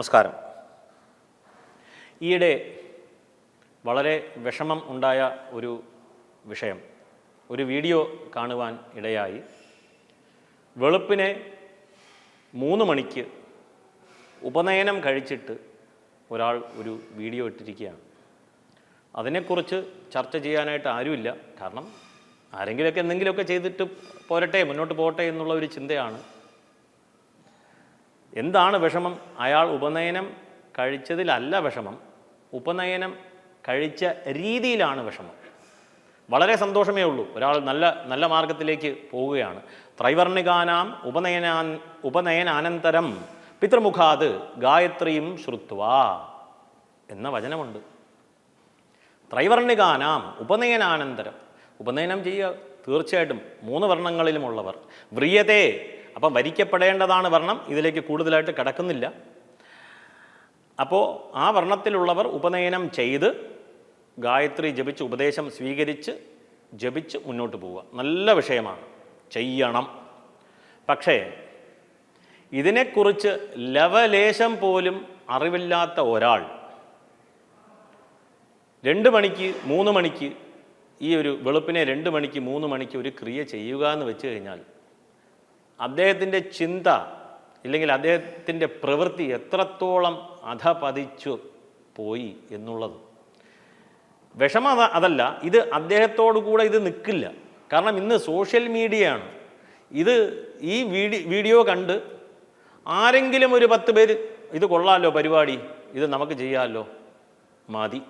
നമസ്കാരം. ഈയിടെ വളരെ വിഷമം ഉണ്ടായ ഒരു വിഷയം, ഒരു വീഡിയോ കാണുവാൻ ഇടയായി. വെളുപ്പിനെ 3 മണിക്ക് ഉപനയനം കഴിച്ചിട്ട് ഒരാൾ ഒരു വീഡിയോ ഇട്ടിരിക്കുകയാണ്. അതിനെക്കുറിച്ച് ചർച്ച ചെയ്യാനായിട്ട് ആരുമില്ല. കാരണം ആരെങ്കിലുമൊക്കെ എന്തെങ്കിലുമൊക്കെ ചെയ്തിട്ട് പോരട്ടെ, മുന്നോട്ട് പോകട്ടെ എന്നുള്ള ഒരു ചിന്തയാണ്. എന്താണ് വിഷമം? അയാൾ ഉപനയനം കഴിച്ചതിലല്ല വിഷമം, ഉപനയനം കഴിച്ച രീതിയിലാണ് വിഷമം. വളരെ സന്തോഷമേ ഉള്ളൂ, ഒരാൾ നല്ല മാർഗത്തിലേക്ക് പോവുകയാണ്. ത്രൈവർണികാനാം ഉപനയനാനന്തരം പിതൃമുഖാത് ഗായത്രിയും ശ്രുത്വാ എന്ന വചനമുണ്ട്. ത്രൈവർണികാനാം ഉപനയനാനന്തരം, ഉപനയനം ചെയ്യുക തീർച്ചയായിട്ടും 3 വർണ്ണങ്ങളിലുമുള്ളവർ. വ്രിയതേ, അപ്പം വരിക്കപ്പെടേണ്ടതാണ് വർണ്ണം, ഇതിലേക്ക് കൂടുതലായിട്ട് കിടക്കുന്നില്ല. അപ്പോൾ ആ വർണ്ണത്തിലുള്ളവർ ഉപനയനം ചെയ്ത് ഗായത്രി ജപിച്ച് ഉപദേശം സ്വീകരിച്ച് ജപിച്ച് മുന്നോട്ട് പോവുക. നല്ല വിഷയമാണ്, ചെയ്യണം. പക്ഷേ ഇതിനെക്കുറിച്ച് ലവലേശം പോലും അറിവില്ലാത്ത ഒരാൾ 2 മണിക്ക് 3 മണിക്ക് ഈ ഒരു വെളുപ്പിനെ 2 മണിക്ക് 3 മണിക്ക് ഒരു ക്രിയ ചെയ്യുക എന്ന് വെച്ച് കഴിഞ്ഞാൽ അദ്ദേഹത്തിൻ്റെ ചിന്ത ഇല്ലെങ്കിൽ അദ്ദേഹത്തിൻ്റെ പ്രവൃത്തി എത്രത്തോളം അധപതിച്ചു പോയി എന്നുള്ളത്. വിഷമം അതല്ല, ഇത് അദ്ദേഹത്തോടു കൂടെ ഇത് നിൽക്കില്ല. കാരണം ഇന്ന് സോഷ്യൽ മീഡിയയാണ്. ഈ വീഡിയോ കണ്ട് ആരെങ്കിലും ഒരു 10 പേര് ഇത് കൊള്ളാമല്ലോ പരിപാടി, ഇത് നമുക്ക് ചെയ്യാമല്ലോ, മതി,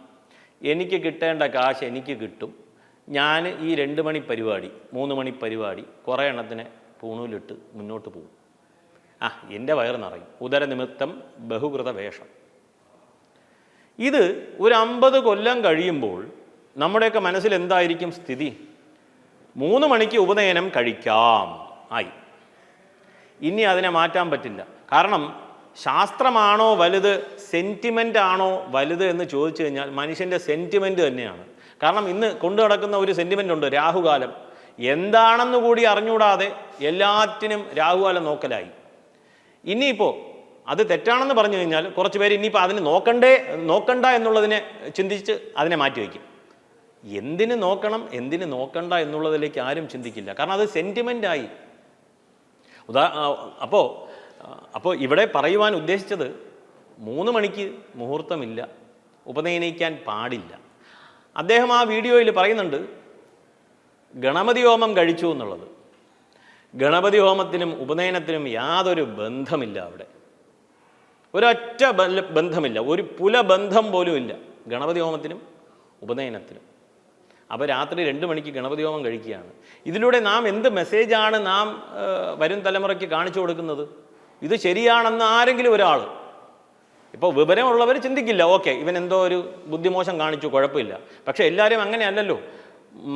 എനിക്ക് കിട്ടേണ്ട കാശ് എനിക്ക് കിട്ടും, ഞാൻ ഈ 2 മണി പരിപാടി 3 മണി പരിപാടി കുറേ എണ്ണത്തിന് പൂണൂലിട്ട് മുന്നോട്ട് പോകും, എൻ്റെ വയറ് നിറയും, ഉദരനിമിത്തം ബഹുകൃത വേഷം. ഇത് ഒരു 50 കൊല്ലം കഴിയുമ്പോൾ നമ്മുടെയൊക്കെ മനസ്സിൽ എന്തായിരിക്കും സ്ഥിതി? 3 മണിക്ക് ഉപനയനം കഴിക്കാം ആയി. ഇനി അതിനെ മാറ്റാൻ പറ്റില്ല. കാരണം ശാസ്ത്രമാണോ വലുത്, സെൻറ്റിമെൻ്റ് ആണോ വലുത് എന്ന് ചോദിച്ചു കഴിഞ്ഞാൽ മനുഷ്യൻ്റെ സെൻറ്റിമെൻറ്റ് തന്നെയാണ്. കാരണം ഇന്ന് കൊണ്ടു നടക്കുന്ന ഒരു സെൻറ്റിമെൻ്റ് ഉണ്ട്, രാഹുകാലം. എന്താണെന്ന് കൂടി അറിഞ്ഞുകൂടാതെ എല്ലാറ്റിനും രാഹുകാലം നോക്കലായി. ഇനിയിപ്പോൾ അത് തെറ്റാണെന്ന് പറഞ്ഞു കഴിഞ്ഞാൽ കുറച്ച് പേര് ഇനിയിപ്പോൾ അതിന് നോക്കണ്ട എന്നുള്ളതിനെ ചിന്തിച്ച് അതിനെ മാറ്റിവെക്കും. എന്തിന് നോക്കണം എന്തിന് നോക്കണ്ട എന്നുള്ളതിലേക്ക് ആരും ചിന്തിക്കില്ല. കാരണം അത് സെൻറ്റിമെൻ്റായി. അപ്പോൾ ഇവിടെ പറയുവാൻ ഉദ്ദേശിച്ചത് 3 മണിക്ക് മുഹൂർത്തമില്ല, ഉപനയനിക്കാൻ പാടില്ല. അദ്ദേഹം ആ വീഡിയോയിൽ പറയുന്നുണ്ട് ഗണപതി ഹോമം കഴിച്ചു എന്നുള്ളത്. ഗണപതി ഹോമത്തിനും ഉപനയനത്തിനും യാതൊരു ബന്ധമില്ല. അവിടെ ഒരൊറ്റ ബന്ധമില്ല, ഒരു പുലബന്ധം പോലും ഇല്ല ഗണപതി ഹോമത്തിനും ഉപനയനത്തിനും. അപ്പോൾ രാത്രി 2 മണിക്ക് ഗണപതി ഹോമം കഴിക്കുകയാണ്. ഇതിലൂടെ നാം എന്ത് മെസ്സേജാണ് നാം വരും തലമുറയ്ക്ക് കാണിച്ചു കൊടുക്കുന്നത്? ഇത് ശരിയാണെന്ന് ആരെങ്കിലും ഒരാൾ, ഇപ്പോൾ വിവരമുള്ളവർ ചിന്തിക്കില്ല, ഓക്കെ ഇവൻ എന്തോ ഒരു ബുദ്ധിമോശം കാണിച്ചു, കുഴപ്പമില്ല. പക്ഷേ എല്ലാവരും അങ്ങനെയല്ലല്ലോ.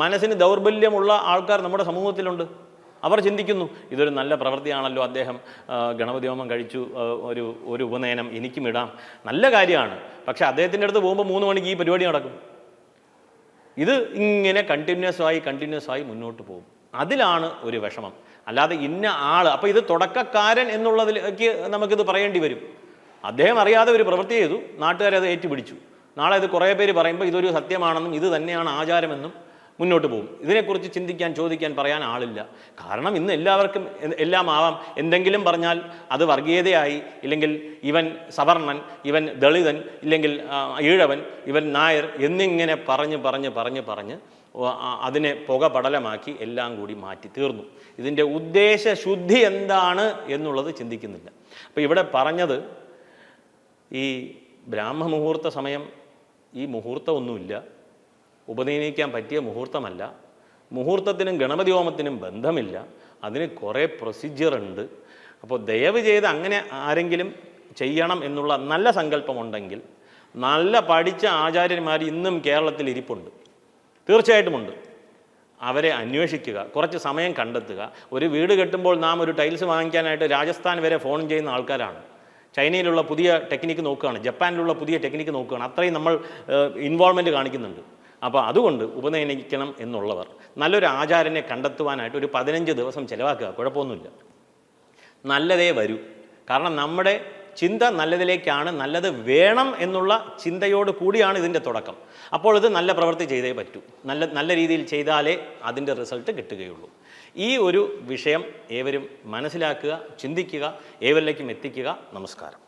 മനസ്സിന് ദൗർബല്യമുള്ള ആൾക്കാർ നമ്മുടെ സമൂഹത്തിലുണ്ട്. അവർ ചിന്തിക്കുന്നു ഇതൊരു നല്ല പ്രവൃത്തിയാണല്ലോ, അദ്ദേഹം ഗണപതി ഹോമം കഴിച്ചു, ഒരു ഉപനയനം എനിക്കും ഇടാം, നല്ല കാര്യമാണ്. പക്ഷേ അദ്ദേഹത്തിൻ്റെ അടുത്ത് പോകുമ്പോൾ 3 മണിക്ക് ഈ പരിപാടി നടക്കും. ഇത് ഇങ്ങനെ കണ്ടിന്യൂസ് ആയി മുന്നോട്ട് പോകും. അതിലാണ് ഒരു വിഷമം. അല്ലാതെ ഇന്ന ആൾ, അപ്പോൾ ഇത് തുടക്കക്കാരൻ എന്നുള്ളതിലേക്ക് നമുക്കിത് പറയേണ്ടി വരും. അദ്ദേഹം അറിയാതെ ഒരു പ്രവൃത്തി ചെയ്തു, നാട്ടുകാരത് ഏറ്റുപിടിച്ചു. നാളെ ഇത് കുറേ പേര് പറയുമ്പോൾ ഇതൊരു സത്യമാണെന്നും ഇത് തന്നെയാണ് ആചാരമെന്നും മുന്നോട്ട് പോകും. ഇതിനെക്കുറിച്ച് ചിന്തിക്കാൻ, ചോദിക്കാൻ, പറയാൻ ആളില്ല. കാരണം ഇന്ന് എല്ലാവർക്കും എല്ലാം ആവാം. എന്തെങ്കിലും പറഞ്ഞാൽ അത് വർഗീയതയായി, ഇല്ലെങ്കിൽ ഇവൻ സവർണൻ, ഇവൻ ദളിതൻ, ഇല്ലെങ്കിൽ ഈഴവൻ, ഇവൻ നായർ എന്നിങ്ങനെ പറഞ്ഞ് അതിനെ പുകപടലമാക്കി എല്ലാം കൂടി മാറ്റി തീർന്നു. ഇതിൻ്റെ ഉദ്ദേശശുദ്ധി എന്താണ് എന്നുള്ളത് ചിന്തിക്കുന്നില്ല. അപ്പോൾ ഇവിടെ പറഞ്ഞത് ഈ ബ്രാഹ്മ മുഹൂർത്ത സമയം, ഈ മുഹൂർത്തമൊന്നുമില്ല, ഉപനയനിക്കാൻ പറ്റിയ മുഹൂർത്തമല്ല. മുഹൂർത്തത്തിനും ഗണപതി ഹോമത്തിനും ബന്ധമില്ല, അതിന് കുറേ പ്രൊസീജിയറുണ്ട്. അപ്പോൾ ദയവ് ചെയ്ത് അങ്ങനെ ആരെങ്കിലും ചെയ്യണം എന്നുള്ള നല്ല സങ്കല്പമുണ്ടെങ്കിൽ, നല്ല പഠിച്ച ആചാര്യന്മാർ ഇന്നും കേരളത്തിൽ ഇരിപ്പുണ്ട്, തീർച്ചയായിട്ടുമുണ്ട്. അവരെ അന്വേഷിക്കുക, കുറച്ച് സമയം കണ്ടെത്തുക. ഒരു വീട് കെട്ടുമ്പോൾ നാം ഒരു ടൈൽസ് വാങ്ങിക്കാനായിട്ട് രാജസ്ഥാൻ വരെ ഫോൺ ചെയ്യുന്ന ആൾക്കാരാണ്. ചൈനയിലുള്ള പുതിയ ടെക്നിക്ക് നോക്കുകയാണ്, ജപ്പാനിലുള്ള പുതിയ ടെക്നിക്ക് നോക്കുകയാണ്. അത്രയും നമ്മൾ ഇൻവോൾവ്മെൻറ്റ് കാണിക്കുന്നുണ്ട്. അപ്പോൾ അതുകൊണ്ട് ഉപനയനിക്കണം എന്നുള്ളവർ നല്ലൊരു ആചാരനെ കണ്ടെത്തുവാനായിട്ട് ഒരു 15 ദിവസം ചിലവാക്കുക, കുഴപ്പമൊന്നുമില്ല, നല്ലതേ വരൂ. കാരണം നമ്മുടെ ചിന്ത നല്ലതിലേക്കാണ്, നല്ലത് വേണം എന്നുള്ള ചിന്തയോട് കൂടിയാണ് ഇതിൻ്റെ തുടക്കം. അപ്പോൾ ഇത് നല്ല പ്രവൃത്തി ചെയ്തേ പറ്റൂ, നല്ല രീതിയിൽ ചെയ്താലേ അതിൻ്റെ റിസൾട്ട് കിട്ടുകയുള്ളൂ. ഈ ഒരു വിഷയം ഏവരും മനസ്സിലാക്കുക, ചിന്തിക്കുക, ഏവരിലേക്കും എത്തിക്കുക. നമസ്കാരം.